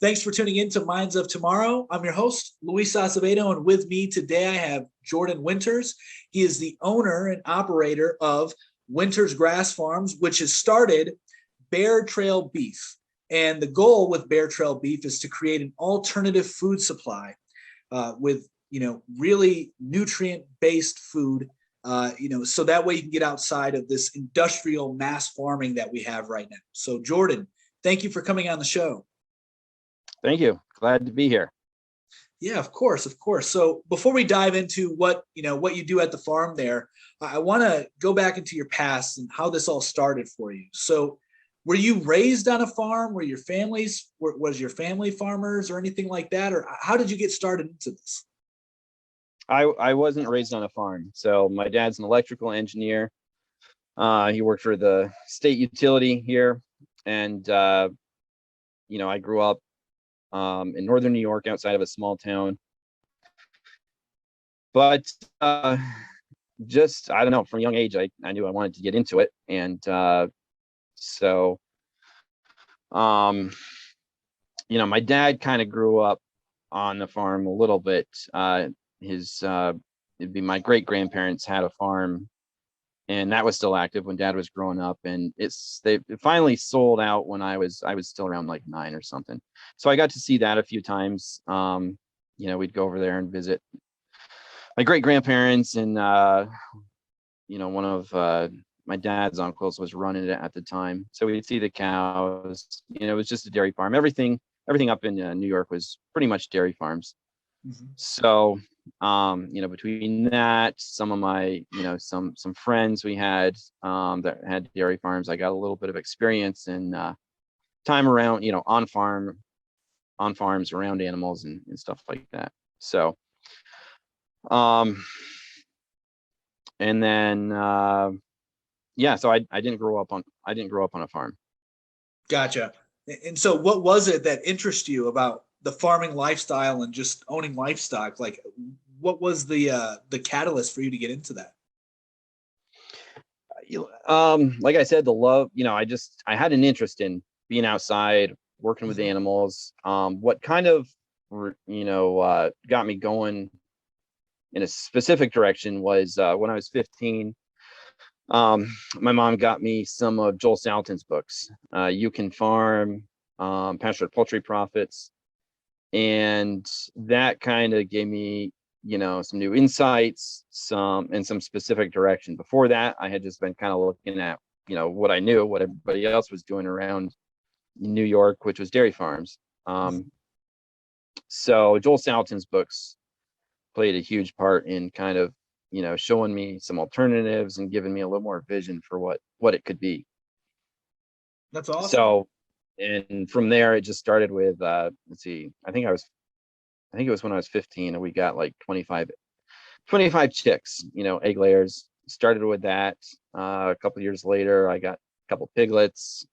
Thanks for tuning in to Minds of Tomorrow. I'm your host, Luis Acevedo, and with me today I have Jordan Winters. He is the owner and operator of Winters Grass Farms, which has started Bear Trail Beef. And the goal with Bear Trail Beef is to create an alternative food supply with, really nutrient-based food, so that way you can get outside of this industrial mass farming that we have right now. So, Jordan, thank you for coming on the show. Thank you. Glad to be here. Yeah, of course, of course. So before we dive into what you do at the farm there, I want to go back into your past and how this all started for you. So were you raised on a farm? Was your family farmers or anything like that? Or how did you get started into this? I wasn't raised on a farm. So my dad's an electrical engineer. He worked for the state utility here. And, I grew up in northern New York, outside of a small town. But I don't know, from a young age, I knew I wanted to get into it. And my dad kind of grew up on the farm a little bit. It'd be my great grandparents had a farm, and that was still active when Dad was growing up. And it finally sold out when I was still around like 9 or something. So I got to see that a few times. We'd go over there and visit my great grandparents, and one of my dad's uncles was running it at the time. So we'd see the cows. It was just a dairy farm. Everything up in New York was pretty much dairy farms. Mm-hmm. So between that, some of my some friends we had that had dairy farms, I got a little bit of experience in time around on farms around animals and stuff like that. So and then so I didn't grow up on a farm. Gotcha. And so what was it that interested you about the farming lifestyle and just owning livestock? Like, what was the catalyst for you to get into that? Like I said, the love, I had an interest in being outside, working with animals. What kind of, got me going in a specific direction was when I was 15, my mom got me some of Joel Salatin's books, You Can Farm, Pastured Poultry Profits. And that kind of gave me, some new insights, some specific direction. Before that, I had just been kind of looking at, what I knew, what everybody else was doing around New York, which was dairy farms. So Joel Salatin's books played a huge part in kind of, showing me some alternatives and giving me a little more vision for what it could be. That's awesome. So, and from there, it just started with, let's see, I think it was when I was 15 and we got like 25 chicks, egg layers. Started with that. A couple years later, I got a couple piglets,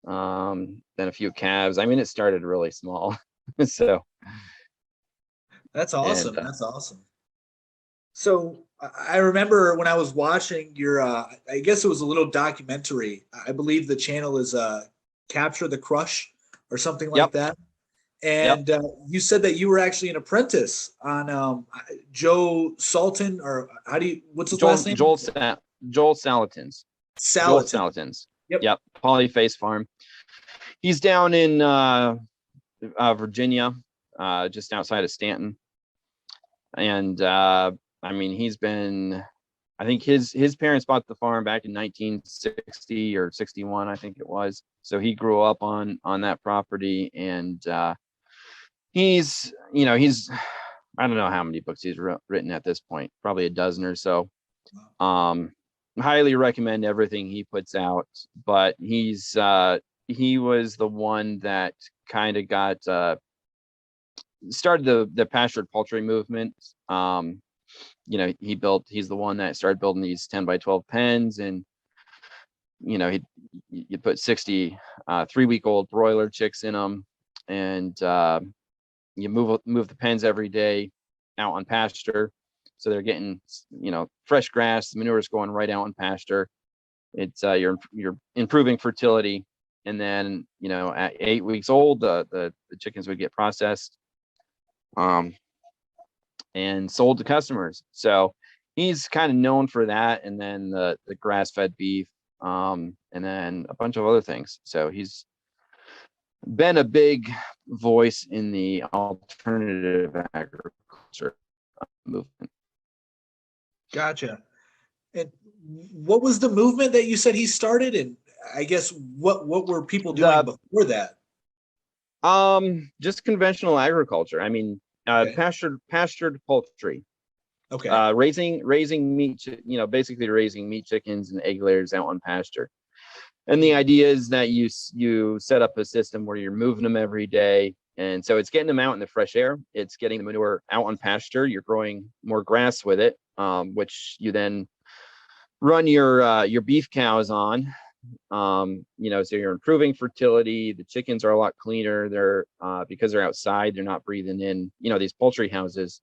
then a few calves. I mean, it started really small. So that's awesome. That's awesome. So I remember when I was watching your, I guess it was a little documentary. I believe the channel is Capture the Crush or something like that. And you said that you were actually an apprentice on Joe Salton, or what's his last name? Joel Salatin's. Joel Salatin's. Yep. Polyface Farm. He's down in Virginia, just outside of Stanton. And I think his parents bought the farm back in 1960 or 61, I think it was. So he grew up on that property, and he's I don't know how many books he's written at this point, probably a dozen or so. Highly recommend everything he puts out, but he was the one that kind of got started the pastured poultry movement. He's the one that started building these 10 by 12 pens, and you put 60 3-week-old broiler chicks in them, and you move the pens every day out on pasture, so they're getting fresh grass. The manure is going right out on pasture. It's you're improving fertility, And then, at 8 weeks old, the chickens would get processed, and sold to customers. So he's kind of known for that. And then the grass-fed beef, and then a bunch of other things. So he's been a big voice in the alternative agriculture movement. Gotcha. And what was the movement that you said he started? And I guess what were people doing before that? Just conventional agriculture. I mean, Okay. pastured poultry. Okay. Raising meat, basically raising meat chickens and egg layers out on pasture. And the idea is that you set up a system where you're moving them every day. And so it's getting them out in the fresh air. It's getting the manure out on pasture. You're growing more grass with it, which you then run your beef cows on. So you're improving fertility. The chickens are a lot cleaner. They're because they're outside, they're not breathing in, these poultry houses.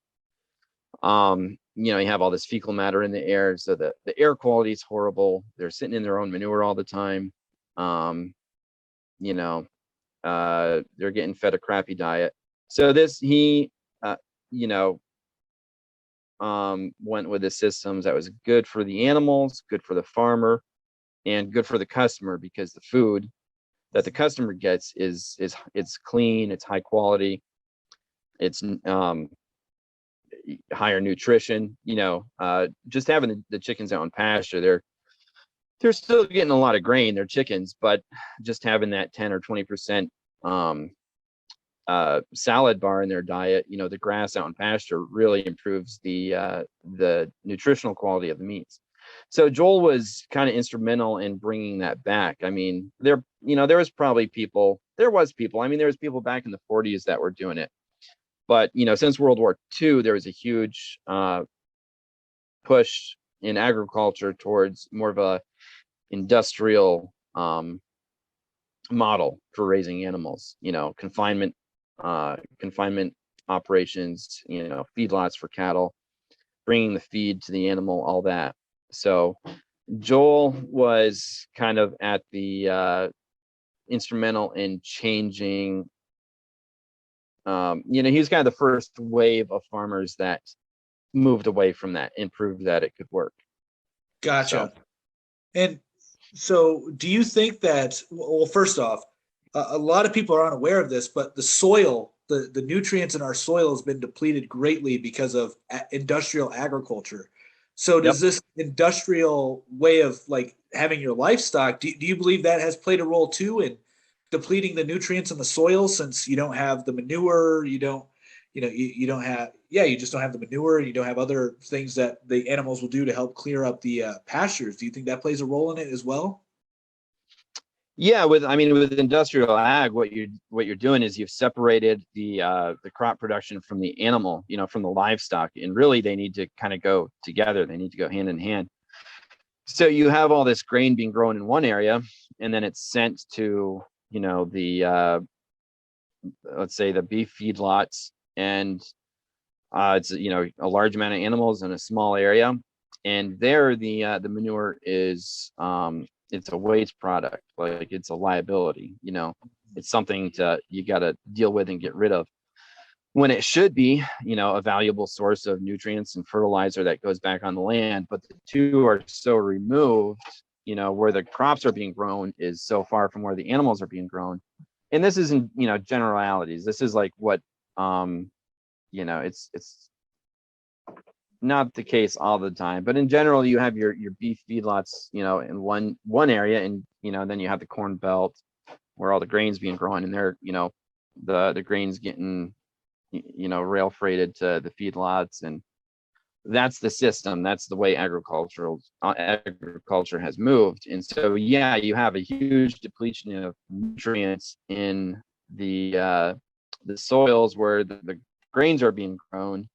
You have all this fecal matter in the air, so the air quality is horrible. They're sitting in their own manure all the time. They're getting fed a crappy diet. So he went with the systems that was good for the animals, good for the farmer, and good for the customer, because the food that the customer gets is it's clean, it's high quality, it's higher nutrition. Just having the chickens out on pasture, they're still getting a lot of grain. They're chickens, but just having that 10 or 20% salad bar in their diet, the grass out in pasture really improves the nutritional quality of the meats. So Joel was kind of instrumental in bringing that back. I mean, there was people back in the 40s that were doing it. But, since World War II, there was a huge push in agriculture towards more of a industrial model for raising animals, confinement operations, feedlots for cattle, bringing the feed to the animal, all that. So Joel was kind of at the instrumental in changing. He was kind of the first wave of farmers that moved away from that and proved that it could work. Gotcha. And so do you think that, well, first off, a lot of people are unaware of this, but the soil, the nutrients in our soil has been depleted greatly because of industrial agriculture. So does this industrial way of like having your livestock, do you believe that has played a role too in depleting the nutrients in the soil, since you don't have the manure, you don't have, you just don't have the manure, and you don't have other things that the animals will do to help clear up the pastures? Do you think that plays a role in it as well? Yeah, with industrial ag, what you're doing is you've separated the crop production from the animal, from the livestock, and really they need to kind of go together. They need to go hand in hand. So you have all this grain being grown in one area, and then it's sent to the let's say the beef feedlots, and it's a large amount of animals in a small area, and there the manure is it's a waste product, like it's a liability. It's something you got to deal with and get rid of, when it should be a valuable source of nutrients and fertilizer that goes back on the land. But the two are so removed, where the crops are being grown is so far from where the animals are being grown. And this isn't generalities. This is like what it's not the case all the time, but in general, you have your beef feedlots, in one area, and then you have the corn belt where all the grain's being grown, and they're the grain's getting rail freighted to the feedlots, and that's the system. That's the way agriculture has moved. And so you have a huge depletion of nutrients in the soils where the grains are being grown,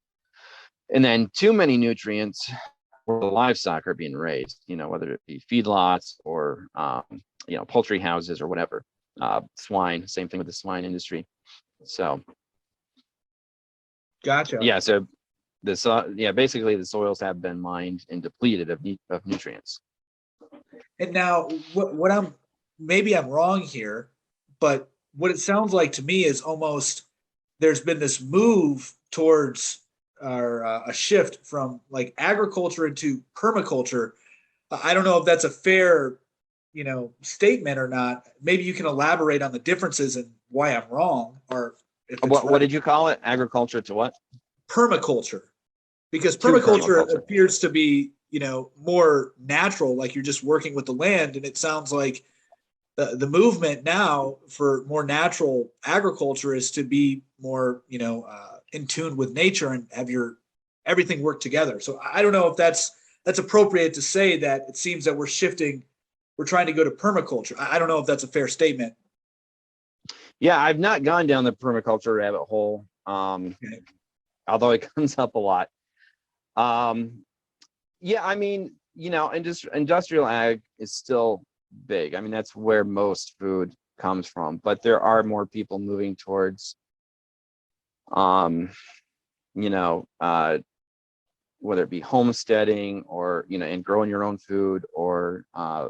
and then too many nutrients where the livestock are being raised, whether it be feedlots or poultry houses or whatever. Swine, same thing with the swine industry. So Gotcha. So basically the soils have been mined and depleted of nutrients. And now what I'm maybe I'm wrong here, but what it sounds like to me is almost there's been this move towards or a shift from like agriculture into permaculture. I don't know if that's a fair, statement or not. Maybe you can elaborate on the differences and why I'm wrong, or if it's What right. did you call it? Agriculture to what? Permaculture, because To permaculture permaculture. appears to be, more natural, like you're just working with the land, and it sounds like the movement now for more natural agriculture is to be more in tune with nature and have your everything work together. So I don't know if that's appropriate to say that it seems that we're trying to go to permaculture. I don't know if that's a fair statement. Yeah, I've not gone down the permaculture rabbit hole, Okay. although it comes up a lot. Um, yeah, I mean, industrial ag is still big. I mean, that's where most food comes from, but there are more people moving towards, um, you know, uh, whether it be homesteading or, and growing your own food, or, a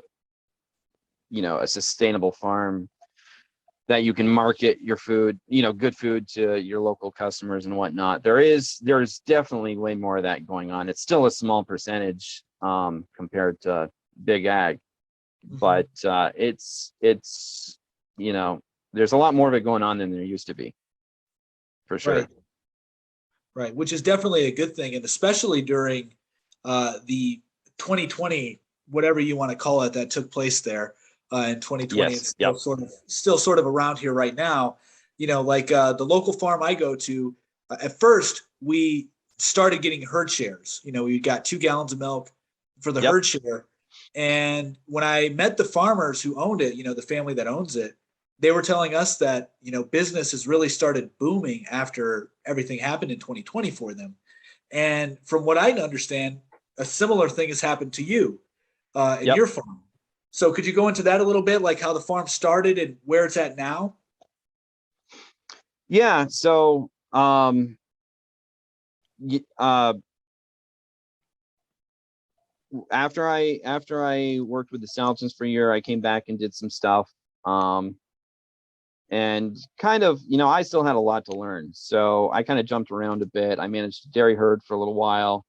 sustainable farm that you can market your food, good food to your local customers and whatnot. There's definitely way more of that going on. It's still a small percentage, compared to big ag, Mm-hmm. but it's there's a lot more of it going on than there used to be, for Right. sure. Right, which is definitely a good thing, and especially during the 2020, whatever you want to call it, that took place there in 2020. Yes. It's Yep. still sort of around here right now. Like the local farm I go to. At first, we started getting herd shares. We got 2 gallons of milk for the Yep. herd share, and when I met the farmers who owned it, the family that owns it, they were telling us that business has really started booming after everything happened in 2020 for them. And from what I understand, a similar thing has happened to you in Yep. your farm. So could you go into that a little bit, like how the farm started and where it's at now? Yeah. So, after I worked with the Saltons for a year, I came back and did some stuff. Um, and kind of, I still had a lot to learn. So I kind of jumped around a bit. I managed a dairy herd for a little while.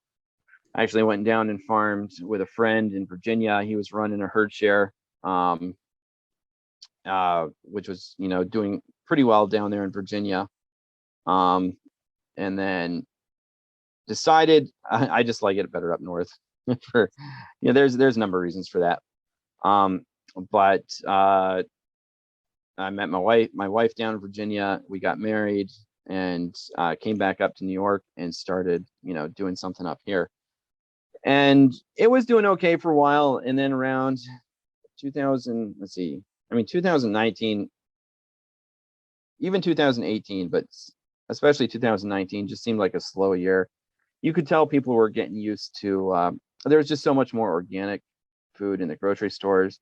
I actually went down and farmed with a friend in Virginia. He was running a herd share, um, which was, doing pretty well down there in Virginia. Um, and then decided I just like it better up north. For there's a number of reasons for that. Um, but I met my wife down in Virginia. We got married and came back up to New York and started, doing something up here. And it was doing okay for a while. And then around 2000, let's see, I mean, 2019, even 2018, but especially 2019 just seemed like a slow year. You could tell people were getting used to, there was just so much more organic food in the grocery stores,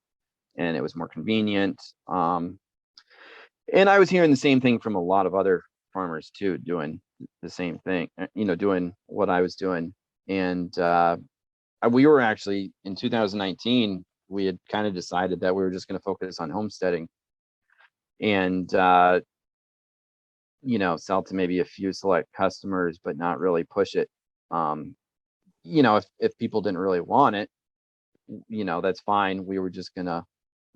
and it was more convenient. And I was hearing the same thing from a lot of other farmers too, doing the same thing, doing what I was doing. And we were actually in 2019, we had kind of decided that we were just going to focus on homesteading and, sell to maybe a few select customers, but not really push it. Um, if people didn't really want it, that's fine. We were just going to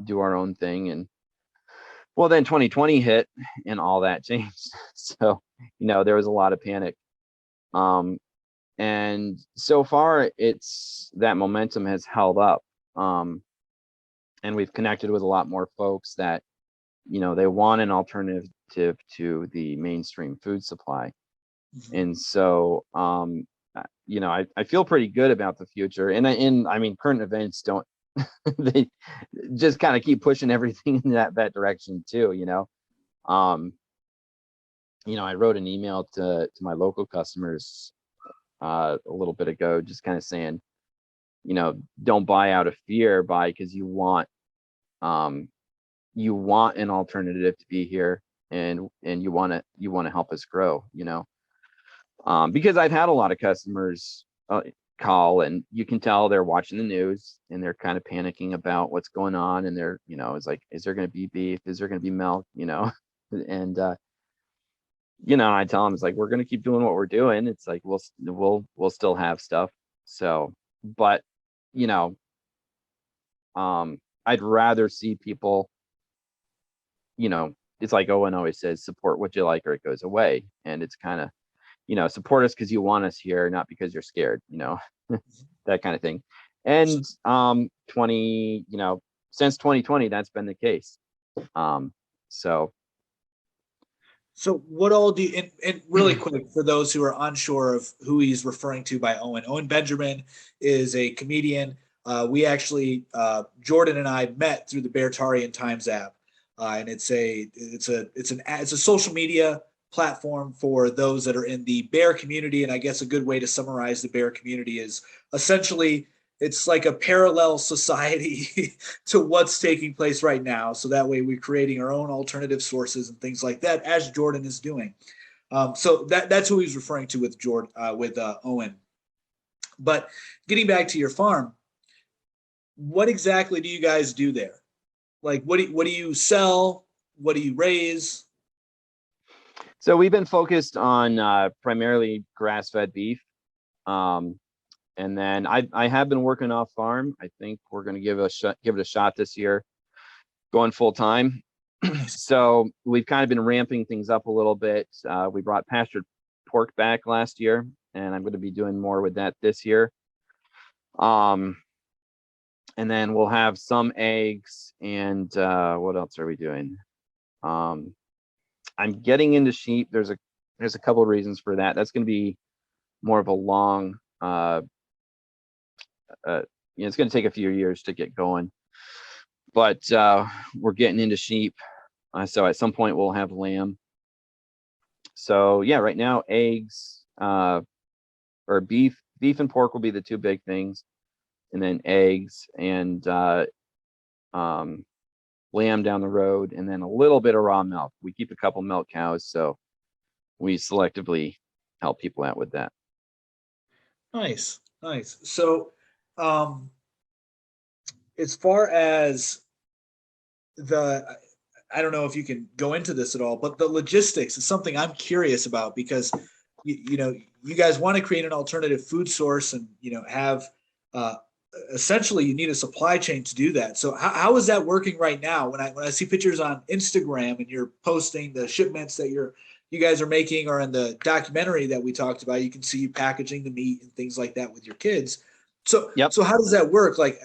do our own thing. And well, then 2020 hit and all that changed. So, there was a lot of panic. Um, and so far it's that momentum has held up. And we've connected with a lot more folks that, they want an alternative to the mainstream food supply. Mhm. And so, I feel pretty good about the future. And I mean, current events don't, they just kind of keep pushing everything in that direction too, um, I wrote an email to my local customers a little bit ago, just kind of saying, don't buy out of fear, buy because um, you want an alternative to be here, and you want to help us grow, because I've had a lot of customers, call, and you can tell they're watching the news and they're kind of panicking about what's going on. And they're, it's like, is there going to be beef? Is there going to be milk? And, I tell them, it's like, we're going to keep doing what we're doing. It's like, we'll still have stuff. So, but, you know, I'd rather see people, it's like Owen always says, support what you like or it goes away. And it's kind of, support us because you want us here, not because you're scared, that kind of thing. And 20, since 2020, that's been the case. So what all do you, and really quick for those who are unsure of who he's referring to by Owen Benjamin is a comedian. We actually, Jordan and I met through the Beartarian Times app. And it's a social media platform for those that are in the bear community. And I guess a good way to summarize the bear community is essentially it's like a parallel society to what's taking place right now. So that way we're creating our own alternative sources and things like that, as Jordan is doing. So that's who he's referring to with Owen. But getting back to your farm, what exactly do you guys do there? Like, what do you sell? What do you raise? So we've been focused on primarily grass-fed beef. And then I have been working off farm. I think we're going to give it a shot this year, going full time. So we've kind of been ramping things up a little bit. We brought pastured pork back last year, and I'm going to be doing more with that this year. And then we'll have some eggs, and what else are we doing? I'm getting into sheep. There's a couple of reasons for that. That's going to be more of a long, it's going to take a few years to get going, but we're getting into sheep. So at some point we'll have lamb. So yeah, right now eggs, or beef and pork will be the two big things, and then eggs and lamb down the road, and then a little bit of raw milk. We keep a couple milk cows, so we selectively help people out with that. Nice. So, as far as I don't know if you can go into this at all, but the logistics is something I'm curious about because you guys want to create an alternative food source and have essentially you need a supply chain to do that. So how is that working right now? When I see pictures on Instagram and you're posting the shipments that you guys are making, or in the documentary that we talked about, you can see you packaging the meat and things like that with your kids. So Yep. So how does that work? Like,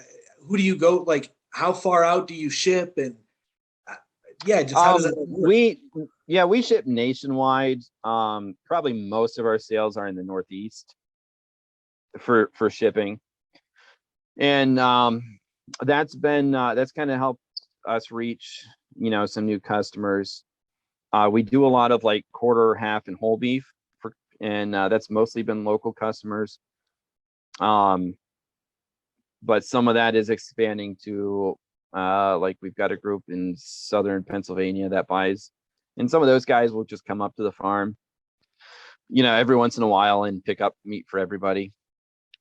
who do you go? Like, how far out do you ship? And just how does that work? We ship nationwide. Probably most of our sales are in the Northeast for shipping. And that's kind of helped us reach, some new customers. We do a lot of like quarter, half, and whole beef, and that's mostly been local customers. But some of that is expanding to like we've got a group in southern Pennsylvania that buys, and some of those guys will just come up to the farm, every once in a while and pick up meat for everybody.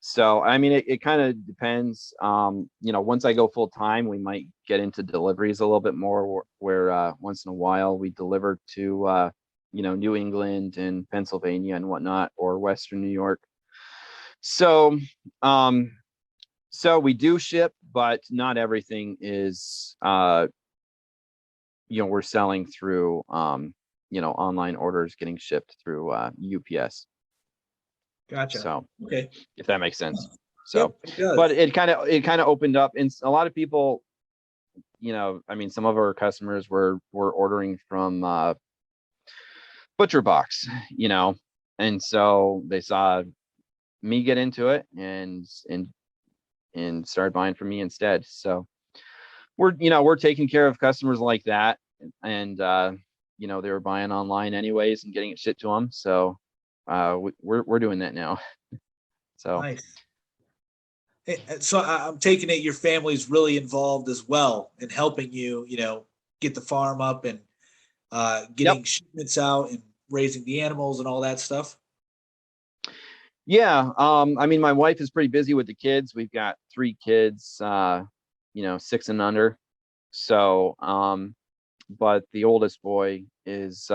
So, I mean, it kind of depends. Once I go full time, we might get into deliveries a little bit more, where once in a while we deliver to, New England and Pennsylvania and whatnot, or Western New York. So, we do ship, but not everything is, we're selling through, online orders getting shipped through UPS. Gotcha. So, okay, if that makes sense. So, yep, it does. But it kind of opened up, and a lot of people, some of our customers were ordering from Butcher Box, and so they saw me get into it and started buying from me instead. So we're taking care of customers like that, and they were buying online anyways and getting it shipped to them. So we're doing that now. So nice. So I'm taking it your family's really involved as well in helping you, get the farm up and getting shipments out and raising the animals and all that stuff. Yeah. I mean, my wife is pretty busy with the kids. We've got 3 kids, 6 and under. So, but the oldest boy is,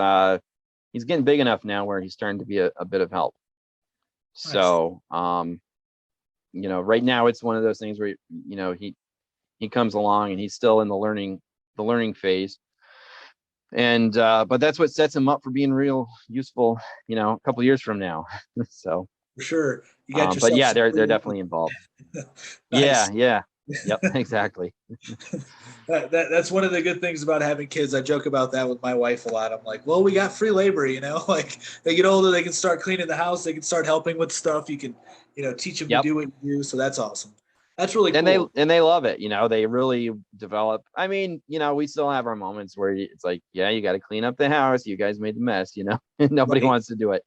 he's getting big enough now where he's starting to be a bit of help. Nice. So, right now it's one of those things where, he comes along and he's still in the learning phase. And, but that's what sets him up for being real useful, a couple years from now. So, For sure. You got but yourself yeah, some they're free definitely involved. labor. Yeah. Nice. Yeah. Yep. Exactly. That's one of the good things about having kids. I joke about that with my wife a lot. I'm like, well, we got free labor, like they get older, they can start cleaning the house, they can start helping with stuff. You can, teach them to Yep. do what you do. So that's awesome. That's really and they cool. and they love it. They really develop. I mean, we still have our moments where it's like, yeah, you got to clean up the house, you guys made the mess. Nobody Right. wants to do it,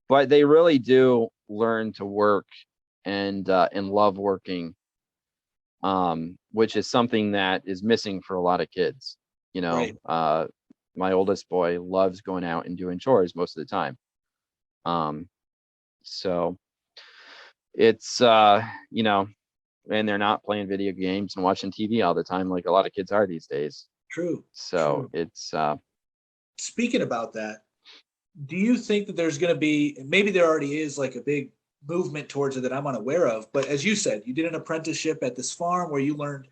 but they really do learn to work and love working, which is something that is missing for a lot of kids. Right. My oldest boy loves going out and doing chores most of the time. So it's and they're not playing video games and watching TV all the time like a lot of kids are these days. True. So True. it's Speaking about that, do you think that there's going to be, maybe there already is like a big movement towards it that I'm unaware of, but as you said, you did an apprenticeship at this farm where you learned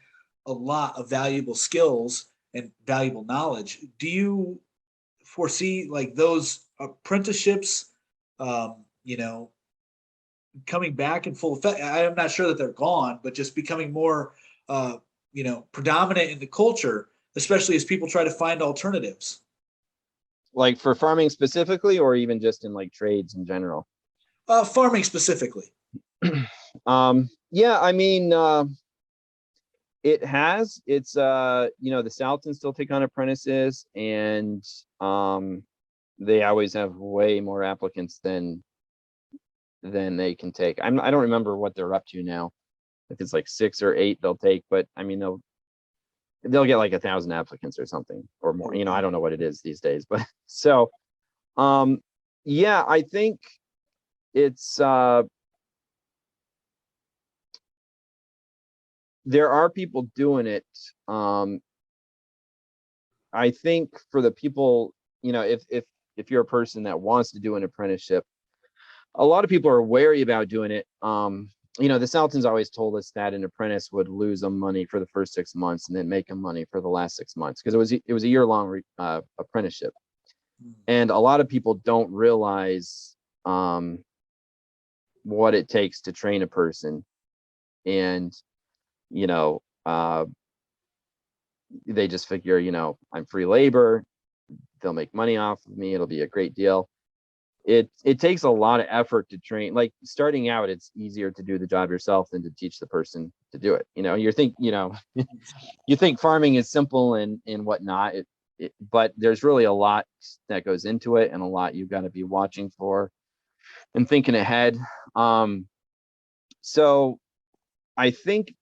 a lot of valuable skills and valuable knowledge. Do you foresee like those apprenticeships, you know, coming back in full effect? I'm not sure that they're gone, but just becoming more, predominant in the culture, especially as people try to find alternatives. like for farming specifically, or even just in like trades in general. Farming specifically. Yeah, I mean, it has. It's the South can still take on apprentices, and they always have way more applicants than they can take. I don't remember what they're up to now. If it's like 6 or 8 they'll take, but I mean they'll get like 1,000 applicants or something or more. Oh, I wow. don't know what it is these days, but so um yeah, I think it's there are people doing it. I think for the people, if you're a person that wants to do an apprenticeship, a lot of people are wary about doing it. The Sultans always told us that an apprentice would lose them money for the first 6 months and then make them money for the last 6 months, because it was a year-long apprenticeship. And a lot of people don't realize what it takes to train a person. And you know they just figure, I'm free labor, they'll make money off of me, it'll be a great deal. It takes a lot of effort to train. Like starting out, it's easier to do the job yourself than to teach the person to do it. You think farming is simple and whatnot, but there's really a lot that goes into it, and a lot you've got to be watching for and thinking ahead. So I think,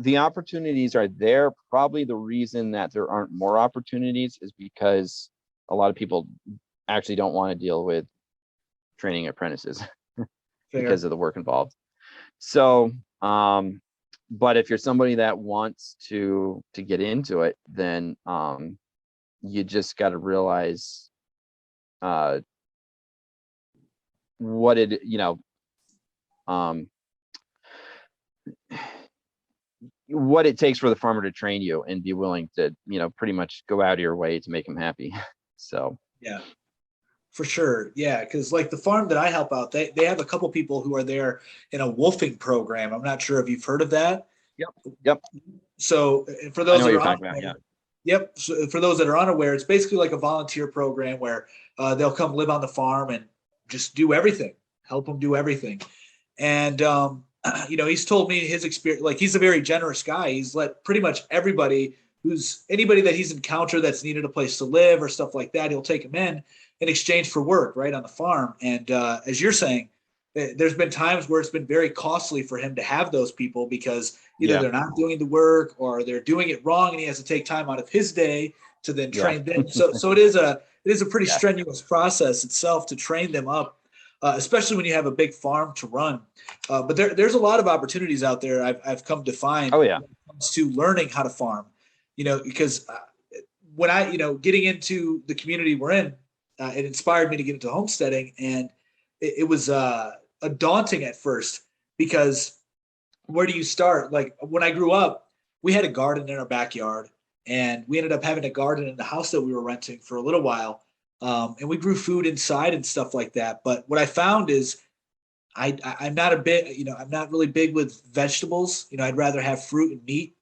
the opportunities are there. Probably the reason that there aren't more opportunities is because a lot of people actually don't want to deal with training apprentices because Fair. of the work involved. So, but if you're somebody that wants to get into it, then you just got to realize what it, what it takes for the farmer to train you and be willing to, pretty much go out of your way to make them happy. So, Yeah, for sure. Yeah, because like the farm that I help out, they have a couple people who are there in a wolfing program. I'm not sure if you've heard of that. yep, yep. So for I those know that what you're are talking about. Yeah. unaware, yep. So for those that are unaware, it's basically like a volunteer program where they'll come live on the farm and just do everything, help them do everything. And he's told me his experience. Like he's a very generous guy. He's let pretty much anybody that he's encountered that's needed a place to live or stuff like that, he'll take them in exchange for work right on the farm. And as you're saying, there's been times where it's been very costly for him to have those people because either Yeah. they're not doing the work or they're doing it wrong, and he has to take time out of his day to then Yeah. train them. So it is a pretty Yeah. strenuous process itself to train them up. especially when you have a big farm to run. But there's a lot of opportunities out there I've come to find Oh yeah. when it comes to learning how to farm, because when getting into the community we're in, it inspired me to get into homesteading. And it was a daunting at first because where do you start? Like when I grew up, we had a garden in our backyard, and we ended up having a garden in the house that we were renting for a little while. And we grew food inside and stuff like that. But what I found is I'm not a bit, I'm not really big with vegetables. I'd rather have fruit and meat.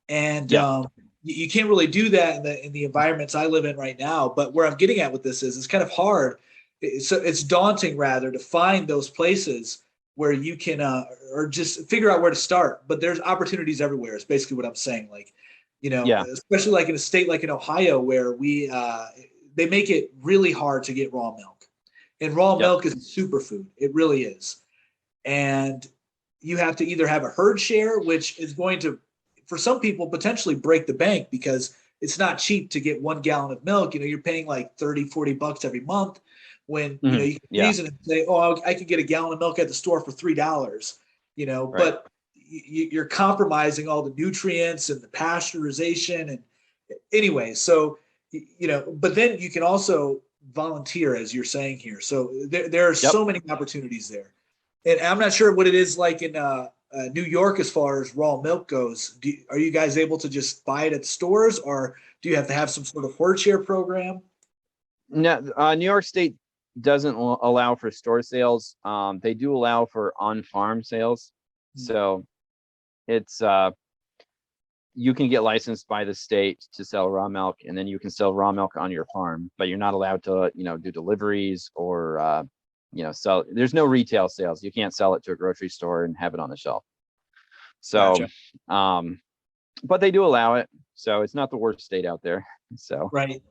And Yeah. you can't really do that in the environments I live in right now. But where I'm getting at with this is it's kind of hard. It's daunting rather to find those places where you can or just figure out where to start. But there's opportunities everywhere. Is basically what I'm saying. Like, Yeah. especially like in a state like in Ohio where they make it really hard to get raw milk, and raw Yep. milk is a superfood. It really is. And you have to either have a herd share, which is going to, for some people, potentially break the bank because it's not cheap to get 1 gallon of milk. You're paying like 30, $40 every month when, Hmm. you can Yeah. reason and say, oh, I could get a gallon of milk at the store for $3, Right. but you're compromising all the nutrients and the pasteurization. And anyway, so, but then you can also volunteer, as you're saying here. So there are Yep. so many opportunities there. And I'm not sure what it is like in New York as far as raw milk goes. Are you guys able to just buy it at the stores, or do you have to have some sort of herd share program? No, New York State doesn't allow for store sales. They do allow for on-farm sales. So it's you can get licensed by the state to sell raw milk, and then you can sell raw milk on your farm, but you're not allowed to, do deliveries or sell. There's no retail sales. You can't sell it to a grocery store and have it on the shelf. So, Gotcha. but they do allow it. So it's not the worst state out there. So, Right.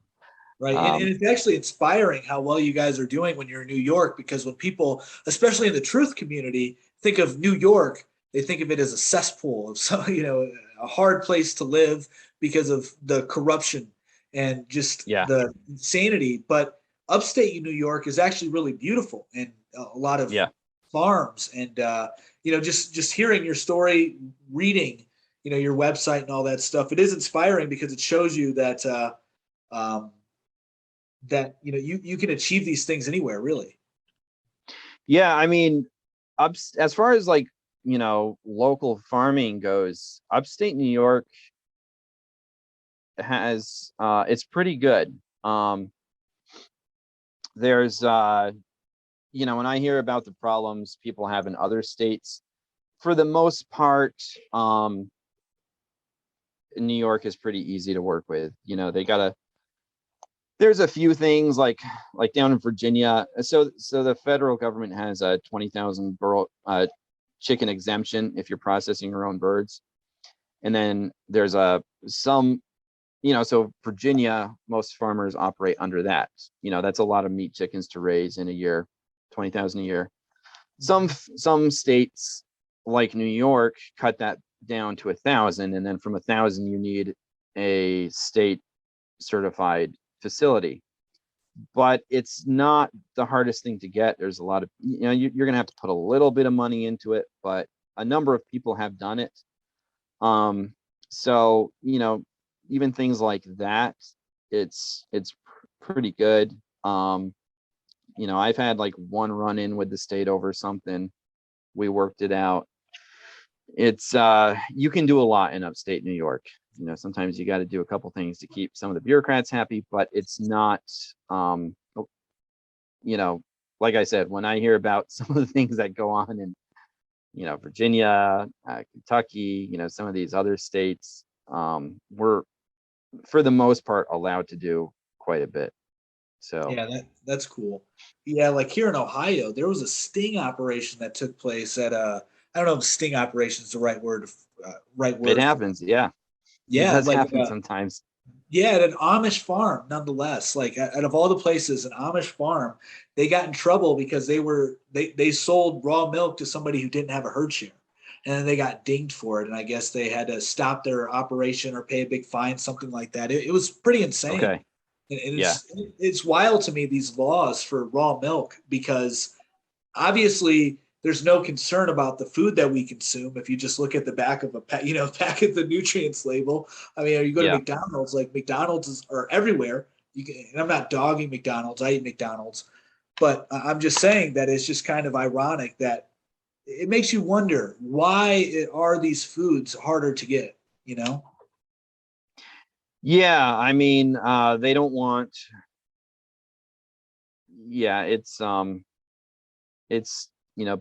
Right. And um, it's actually inspiring how well you guys are doing when you're in New York, because when people, especially in the truth community, think of New York, they think of it as a cesspool of some, a hard place to live because of the corruption and just yeah, the insanity. But upstate New York is actually really beautiful, and a lot of yeah, farms. And, just hearing your story, reading, your website and all that stuff, it is inspiring because it shows you um, that you can achieve these things anywhere, really. yeah. I mean, up as far as like local farming goes, upstate New York has it's pretty good. There's when I hear about the problems people have in other states, for the most part, New York is pretty easy to work with. They gotta. There's a few things like down in Virginia. So the federal government has a 20,000 chicken exemption if you're processing your own birds, and then there's some. So Virginia, most farmers operate under that. That's a lot of meat chickens to raise in a year, 20,000 a year. Some states like New York cut that down to 1,000, and then from 1,000 you need a state certified facility. But it's not the hardest thing to get. There's a lot of you're gonna have to put a little bit of money into it, but a number of people have done it. So even things like that, it's pretty good. I've had like one run in with the state over something. We worked it out. It's you can do a lot in upstate New York. Sometimes you got to do a couple things to keep some of the bureaucrats happy, but it's not like I said, when I hear about some of the things that go on in Virginia, Kentucky, some of these other states, we're for the most part allowed to do quite a bit. So Yeah, that's cool. Yeah, like here in Ohio, there was a sting operation that took place at I don't know if sting operation is the right it word for it. happens. Yeah, it Yeah, does like happen sometimes. yeah, at an Amish farm, nonetheless. Like out of all the places, an Amish farm, they got in trouble because they sold raw milk to somebody who didn't have a herd share, and then they got dinged for it. And I guess they had to stop their operation or pay a big fine, something like that. It was pretty insane. Okay. And Yeah. it's wild to me, these laws for raw milk, because obviously there's no concern about the food that we consume if you just look at the back of back at the nutrients label. I mean, you go to Yeah. McDonald's, like are everywhere. You can, and I'm not dogging McDonald's. I eat McDonald's, but I'm just saying that it's just kind of ironic that it makes you wonder why are these foods harder to get, you know? Yeah, I mean, they don't want, yeah, it's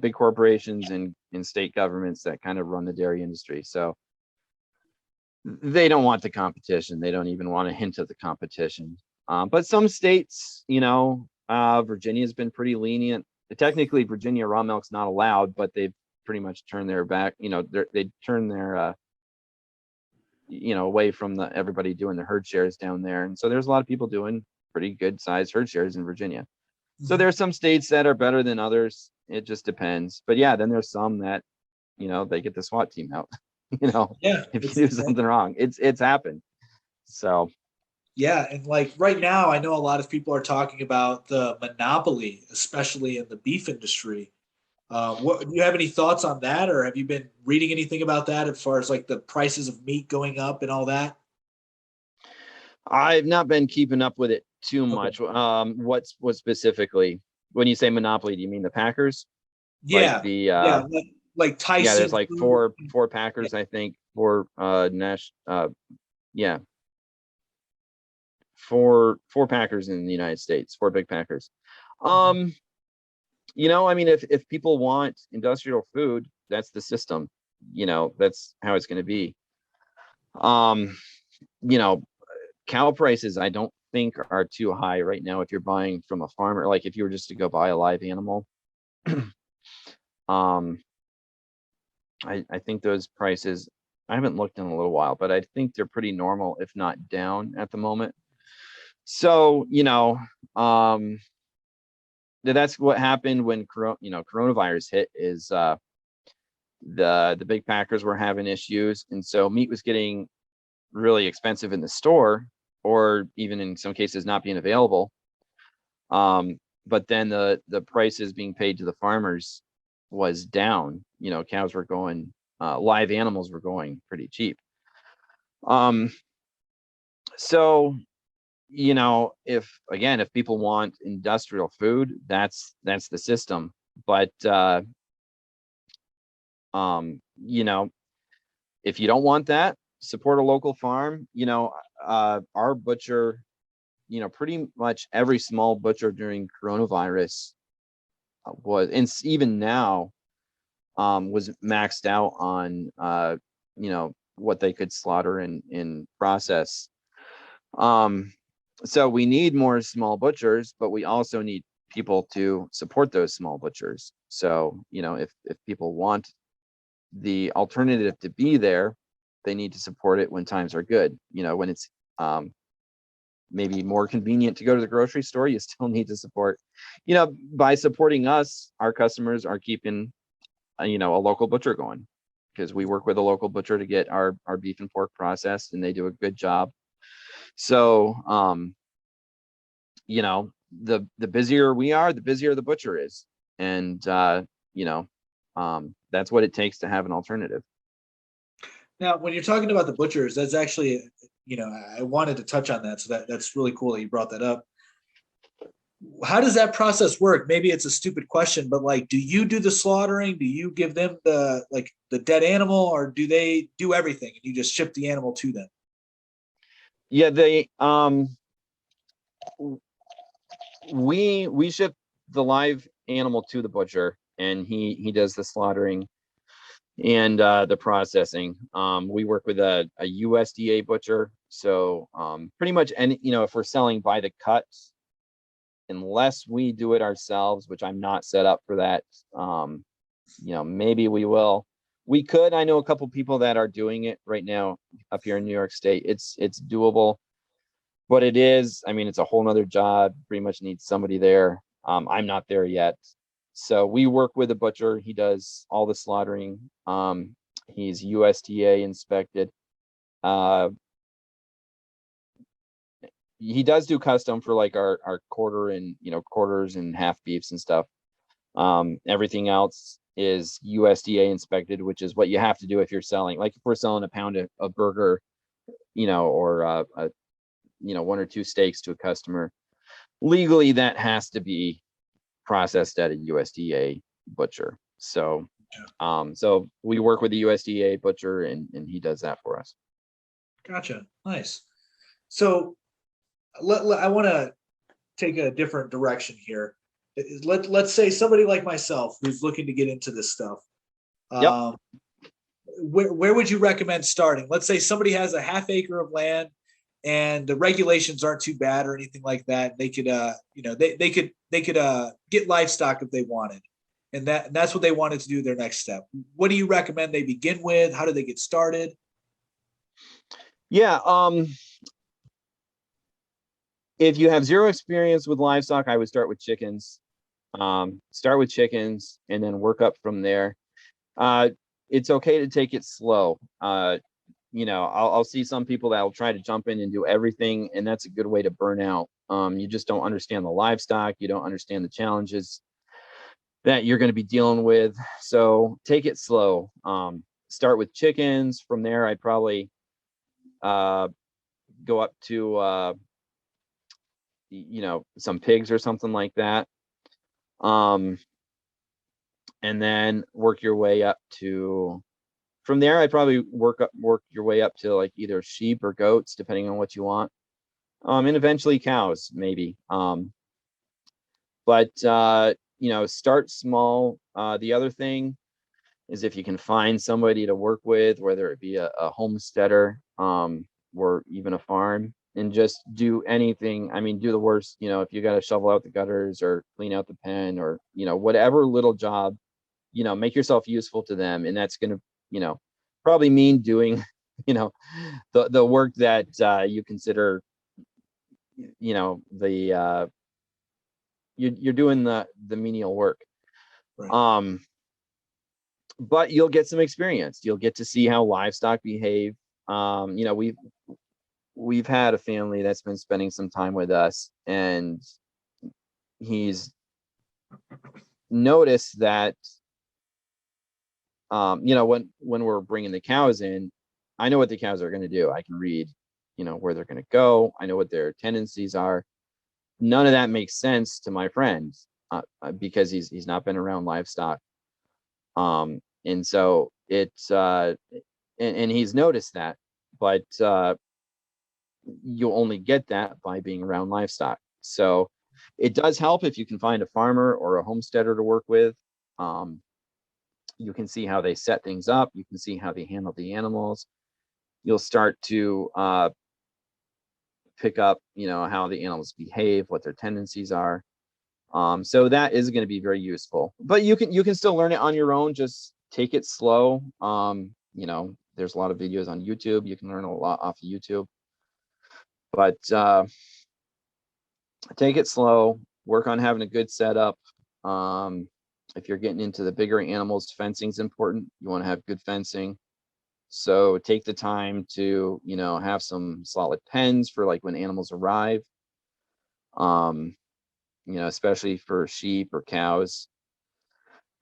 big corporations and state governments that kind of run the dairy industry. So they don't want the competition. They don't even want a hint of the competition. But some states, Virginia's been pretty lenient. Technically, Virginia raw milk's not allowed, but they've pretty much turned their back. They turn their away from everybody doing the herd shares down there. And so there's a lot of people doing pretty good sized herd shares in Virginia. So there's some states that are better than others. It just depends. But yeah, then there's some that, they get the SWAT team out, Yeah, if you do something wrong. It's happened. So yeah, and like right now, I know a lot of people are talking about the monopoly, especially in the beef industry. What do you have any thoughts on that, or have you been reading anything about that as far as like the prices of meat going up and all that? I've not been keeping up with it too Okay. much. What specifically, when you say monopoly, do you mean the Packers? Like Yeah, the yeah, like yeah, Tyson there's like food. four Yeah. Packers, I think, four Nash yeah, four Packers in the United States, four big Packers. Mhm. Um, I mean, if people want industrial food, that's the system. That's how it's going to be. Um, you know, Cow prices, I don't think are too high right now. If you're buying from a farmer, like if you were just to go buy a live animal, um, I think those prices. I haven't looked in a little while, but I think they're pretty normal, if not down at the moment. So, that's what happened when coronavirus hit. Is the big packers were having issues, and so meat was getting really expensive in the store, or even in some cases not being available. But then the prices being paid to the farmers was down. Cows were going, live animals were going pretty cheap. Um, so if people want industrial food, that's the system. But um, you know, if you don't want that, support a local farm. Our butcher, pretty much every small butcher during coronavirus was, and even now, was maxed out on what they could slaughter and process. So we need more small butchers, but we also need people to support those small butchers. So if people want the alternative to be there, they need to support it when times are good. When it's maybe more convenient to go to the grocery store, you still need to support. By supporting us, our customers are keeping a local butcher going, because we work with a local butcher to get our beef and pork processed, and they do a good job. So the busier we are, the busier the butcher is. And that's what it takes to have an alternative. Now, when you're talking about the butchers, that's actually, I wanted to touch on that, so that's really cool that you brought that up. How does that process work? Maybe it's a stupid question, but like, do you do the slaughtering? Do you give them the dead animal, or do they do everything and you just ship the animal to them? Yeah, we ship the live animal to the butcher, and he does the slaughtering and the processing. We work with a USDA butcher, so pretty much any, if we're selling by the cut, unless we do it ourselves, which I'm not set up for that. Maybe we will. We could. I know a couple people that are doing it right now up here in New York State. It's doable, but I mean, it's a whole nother job. Pretty much needs somebody there. I'm not there yet. So we work with a butcher. He does all the slaughtering. He's USDA inspected. He does do custom for like our quarters and half beefs and stuff. Everything else is USDA inspected, which is what you have to do if you're selling. Like if we're selling a pound of burger, or one or two steaks to a customer, legally that has to be processed at a USDA butcher. So, so we work with the USDA butcher, and he does that for us. Gotcha. Nice. So I want to take a different direction here. Let's say somebody like myself who's looking to get into this stuff. Yep. Where would you recommend starting? Let's say somebody has a half acre of land and the regulations aren't too bad or anything like that. They could, they could get livestock if they wanted, and that's what they wanted to do their next step. What do you recommend they begin with? How do they get started? Yeah. If you have zero experience with livestock, I would start with chickens. Start with chickens and then work up from there. It's okay to take it slow. I'll see some people that will try to jump in and do everything, and that's a good way to burn out. You just don't understand the livestock. You don't understand the challenges that you're going to be dealing with. So take it slow. Start with chickens. From there, I'd probably go up to some pigs or something like that. And then work your way up to, from there, I'd probably work your way up to like either sheep or goats, depending on what you want. And eventually cows, maybe. But start small. The other thing is if you can find somebody to work with, whether it be a homesteader, or even a farm, and just do anything. I mean, do the worst, if you got to shovel out the gutters or clean out the pen, or, whatever little job, make yourself useful to them. And that's going to, probably mean doing, the work that you consider, you're doing the menial work. Right. But you'll get some experience. You'll get to see how livestock behave. We've had a family that's been spending some time with us, and he's noticed that, when we're bringing the cows in, I know what the cows are going to do. I can read, where they're going to go. I know what their tendencies are. None of that makes sense to my friend, because he's not been around livestock. And so it's, and he's noticed that, but you'll only get that by being around livestock. So it does help if you can find a farmer or a homesteader to work with. You can see how they set things up. You can see how they handle the animals. You'll start to pick up, how the animals behave, what their tendencies are. So that is going to be very useful. But you can still learn it on your own. Just take it slow. There's a lot of videos on YouTube. You can learn a lot off of YouTube. But take it slow. Work on having a good setup. If you're getting into the bigger animals, fencing is important. You want to have good fencing. So take the time to, have some solid pens for like when animals arrive. Especially for sheep or cows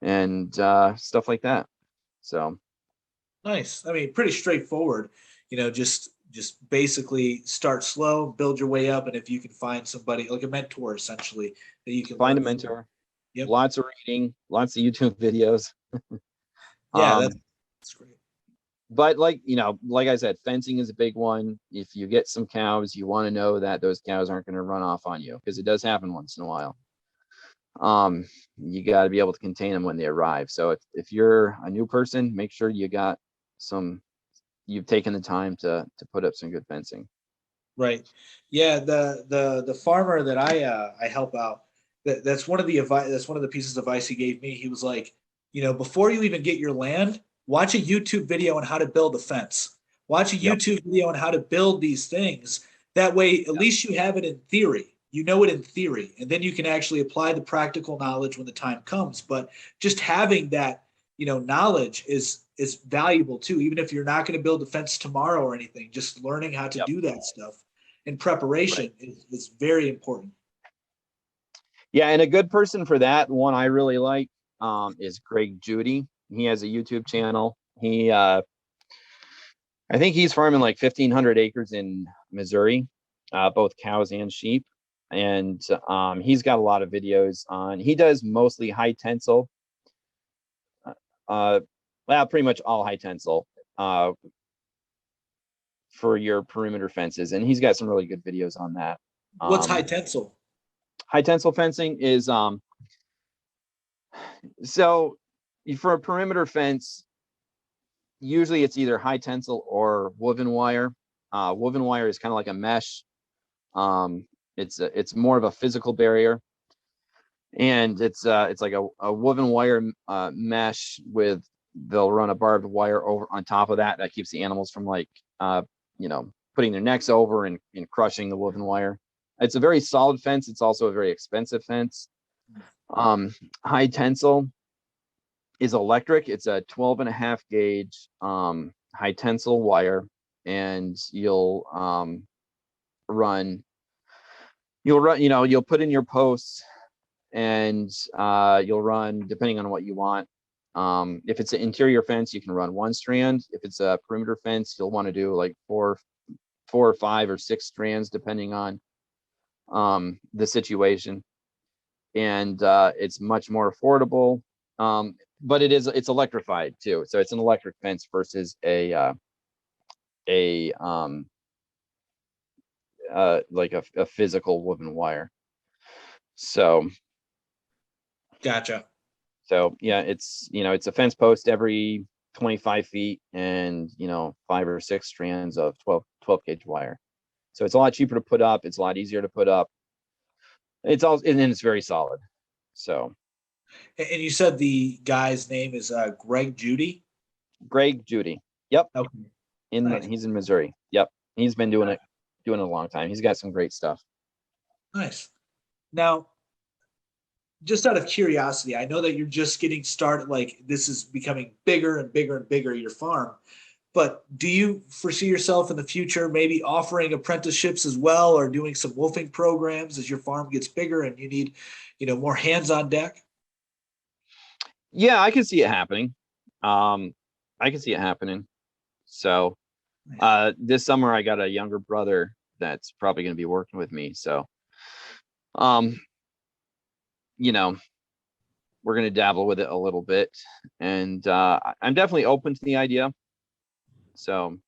and stuff like that. So nice. I mean, pretty straightforward. Just basically start slow, build your way up, and if you can find somebody like a mentor, essentially, that you can find a mentor. Yep. Lots of reading, lots of YouTube videos. Yeah, that's great. But like I said, fencing is a big one. If you get some cows, you want to know that those cows aren't going to run off on you, because it does happen once in a while. You got to be able to contain them when they arrive. So if you're a new person, make sure you've taken the time to put up some good fencing. Right. Yeah. The farmer that I help out, that's one of the advice. That's one of the pieces of advice he gave me. He was like, before you even get your land, watch a YouTube video on how to build a fence. Watch a YouTube video on how to build these things. That way, at least you have it in theory. You know it in theory, and then you can actually apply the practical knowledge when the time comes. But just having that, knowledge is valuable too. Even if you're not going to build a fence tomorrow or anything, just learning how to do that stuff in preparation is very important. Yeah, and a good person for that one I really like is Greg Judy. He has a YouTube channel. I think he's farming like 1,500 acres in Missouri, both cows and sheep. And he's got a lot of videos on. He does mostly high tensile, uh, well, pretty much all high tensile for your perimeter fences, and he's got some really good videos on that. What's high tensile? High tensile fencing is so for a perimeter fence, usually it's either high tensile or woven wire. Woven wire is kind of like a mesh. It's more of a physical barrier, and it's like a woven wire mesh with, they'll run a barbed wire over on top of that that keeps the animals from like putting their necks over and crushing the woven wire. It's a very solid fence. It's also a very expensive fence. High tensile is electric. It's a 12.5 gauge high tensile wire, and you'll put in your posts, and you'll run, depending on what you want. If it's an interior fence, you can run 1 strand. If it's a perimeter fence, you'll want to do like four or 5 or 6 strands, depending on the situation. And it's much more affordable. But it's electrified too. So it's an electric fence versus a like a physical woven wire. So Gotcha. So yeah, it's a fence post every 25 feet, and 5 or 6 strands of 12 gauge wire. So it's a lot cheaper to put up. It's a lot easier to put up. And then it's very solid. So And you said the guy's name is Greg Judy. Greg Judy. Yep. Okay. He's in Missouri. Yep. He's been doing it a long time. He's got some great stuff. Nice. Now, just out of curiosity, I know that you're just getting started. Like this is becoming bigger and bigger and bigger, your farm. But do you foresee yourself in the future maybe offering apprenticeships as well, or doing some wolfing programs as your farm gets bigger and you need, more hands on deck? Yeah, I can see it happening. I can see it happening. So this summer I got a younger brother that's probably going to be working with me. So, we're going to dabble with it a little bit, and I'm definitely open to the idea. So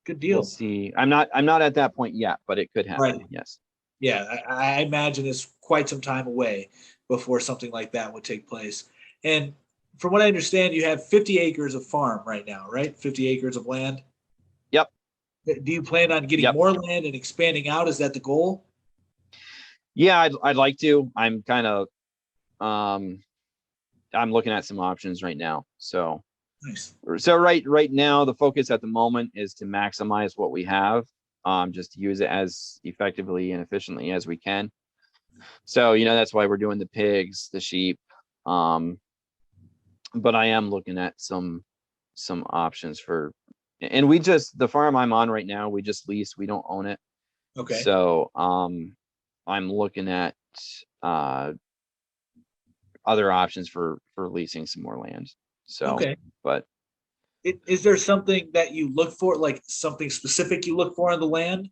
good deal. We'll see. I'm not at that point yet, but it could happen. Right. Yes. Yeah, I imagine it's quite some time away before something like that would take place. And from what I understand, you have 50 acres of farm right now, right? 50 acres of land. Yep. Do you plan on getting more land and expanding out? Is that the goal? Yeah, I'd like to. I'm kind of I'm looking at some options right now. So nice. So right now the focus at the moment is to maximize what we have, just to use it as effectively and efficiently as we can. So that's why we're doing the pigs, the sheep, but I am looking at some options for, and the farm I'm on right now, we just lease, we don't own it. Okay. So I'm looking at other options for leasing some more land. So okay. But is there something that you look for, like something specific you look for on the land?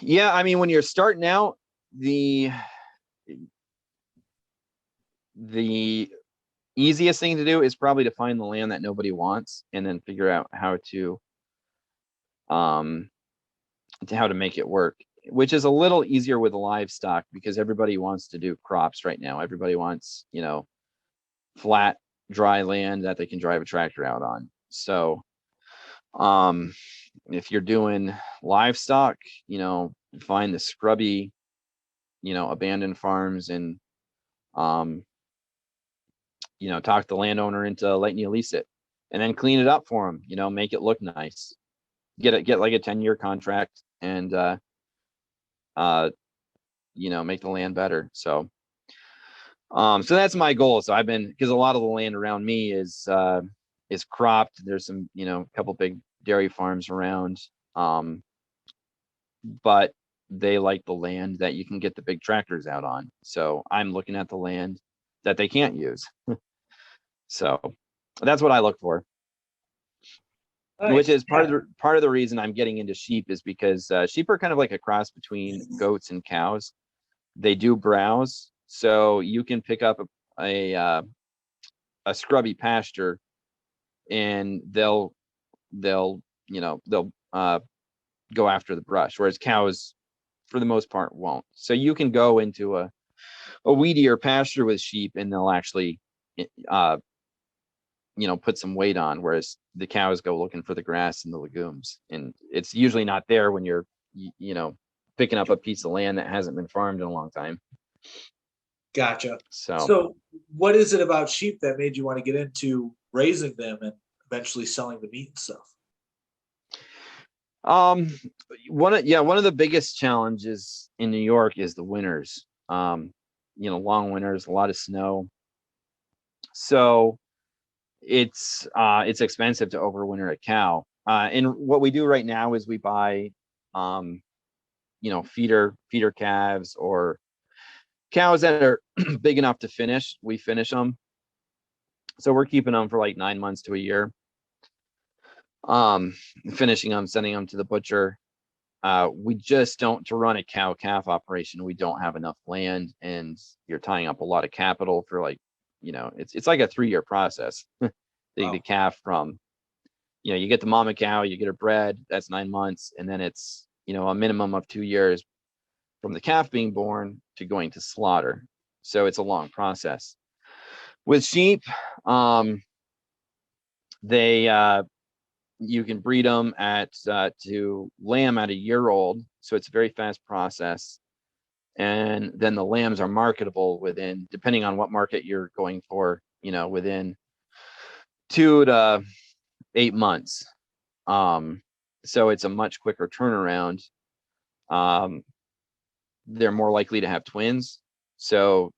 Yeah, I mean, when you're starting out, the easiest thing to do is probably to find the land that nobody wants, and then figure out how to make it work, which is a little easier with livestock because everybody wants to do crops right now. Everybody wants, flat, dry land that they can drive a tractor out on. So if you're doing livestock, find the scrubby, abandoned farms, and talk the landowner into letting you lease it, and then clean it up for them, make it look nice. Get like a 10-year contract, and make the land better. So that's my goal. So because a lot of the land around me is cropped. There's some, a couple big dairy farms around. but they like the land that you can get the big tractors out on. So I'm looking at the land that they can't use. So that's what I look for, which Nice. is part of the reason I'm getting into sheep is because sheep are kind of like a cross between goats and cows. They do browse, so you can pick up a scrubby pasture, and they'll go after the brush, whereas cows, for the most part, won't. So you can go into a weedier pasture with sheep, and they'll actually uh, put some weight on, whereas the cows go looking for the grass and the legumes, and it's usually not there when you're picking up a piece of land that hasn't been farmed in a long time. Gotcha. So So, what is it about sheep that made you want to get into raising them and eventually selling the meat and stuff? um one of the biggest challenges in New York is the winters. Long winters, a lot of snow, so it's expensive to overwinter a cow. And what we do right now is we buy feeder calves, or cows that are big enough to finish. We finish them, so we're keeping them for like 9 months to a year, finishing them, sending them to the butcher. We just don't, to run a cow calf operation, we don't have enough land, and you're tying up a lot of capital for it's like a 3-year process. The Wow. calf from, you get the mama cow, you get her bred, that's 9 months, and then it's a minimum of 2 years from the calf being born to going to slaughter. So it's a long process. With sheep, they you can breed them to lamb at a year old, so it's a very fast process. And then the lambs are marketable within, depending on what market you're going for, within 2 to 8 months. So it's a much quicker turnaround. They're more likely to have twins. So,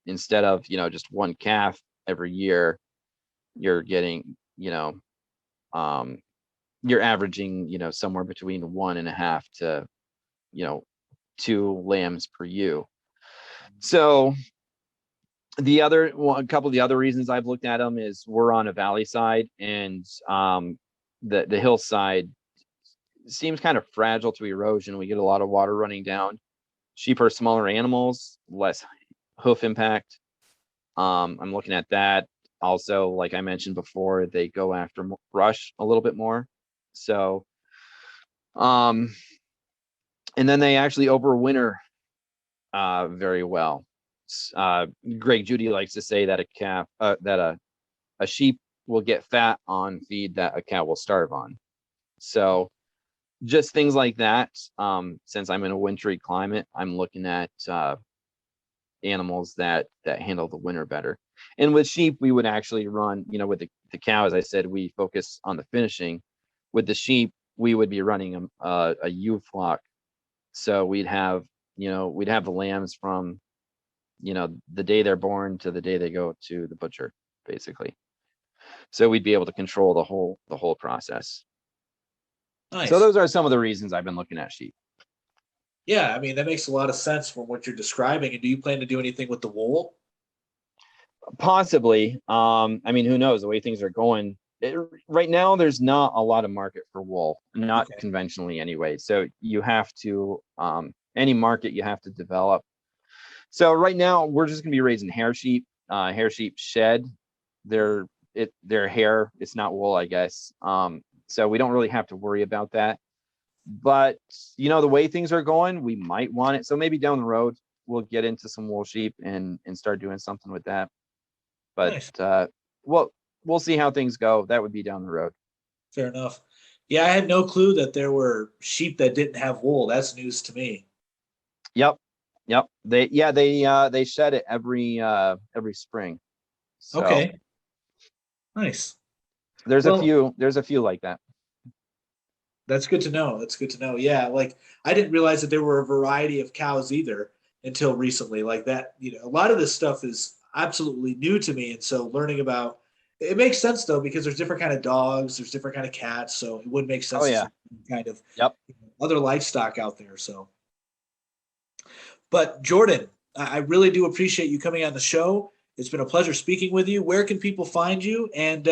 instead of, just one calf every year, you're getting, you're averaging, somewhere between 1.5 to, 2 lambs per ewe. So a couple of the other reasons I've looked at them is we're on a valley side, and the hillside seems kind of fragile to erosion. We get a lot of water running down. Sheep are smaller animals, less hoof impact. I'm looking at that. Also, like I mentioned before, they go after brush a little bit more. So, and then they actually overwinter very well. Greg Judy likes to say that a sheep will get fat on feed that a cow will starve on. So just things like that. Since I'm in a wintry climate, I'm looking at animals that handle the winter better. And with sheep, we would actually run, with the cow, as I said, we focus on the finishing. With the sheep, we would be running a ewe flock. So we'd have the lambs from, the day they're born to the day they go to the butcher, basically. So we'd be able to control the whole process. So Nice. those are some of the reasons I've been looking at sheep. Yeah, I mean that makes a lot of sense from what you're describing. And do you plan to do anything with the wool? Possibly. I mean, who knows? The way things are going right now, there's not a lot of market for wool, not Okay. conventionally anyway. So you have to, any market you have to develop. So right now, we're just going to be raising hair sheep. Hair sheep shed their hair. It's not wool, I guess. So we don't really have to worry about that. But the way things are going, we might want it. So maybe down the road, we'll get into some wool sheep and start doing something with that. But Nice. we'll see how things go. That would be down the road. Fair enough. Yeah, I had no clue that there were sheep that didn't have wool. That's news to me. Yep. They shed it every spring. So Okay. Nice. there's a Well, few like that. that's good to know. That's good to know. Yeah, like I didn't realize that there were a variety of cows either until recently. Like that, a lot of this stuff is absolutely new to me, and so learning about it makes sense though because there's different kind of dogs, there's different kind of cats, so it would make Oh sense yeah. to kind of Yep. other livestock out there. So, but Jordan, I really do appreciate you coming on the show. It's been a pleasure speaking with you. Where can people find you and,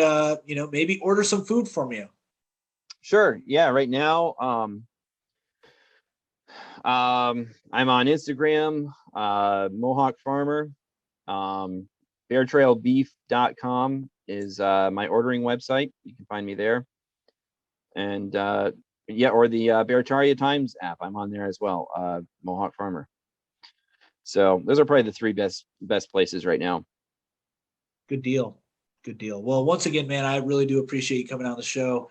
maybe order some food from you? Sure. Yeah. Right now, I'm on Instagram, Mohawk Farmer. Beartrailbeef.com is my ordering website. You can find me there. And or the Beartaria Times app. I'm on there as well, Mohawk Farmer. So those are probably the three best places right now. Good deal. Good deal. Well, once again, man, I really do appreciate you coming on the show.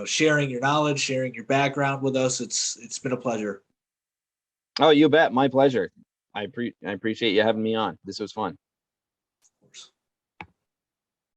Sharing your knowledge, sharing your background with us. It's been a pleasure. Oh, you bet. My pleasure. I appreciate you having me on. This was fun.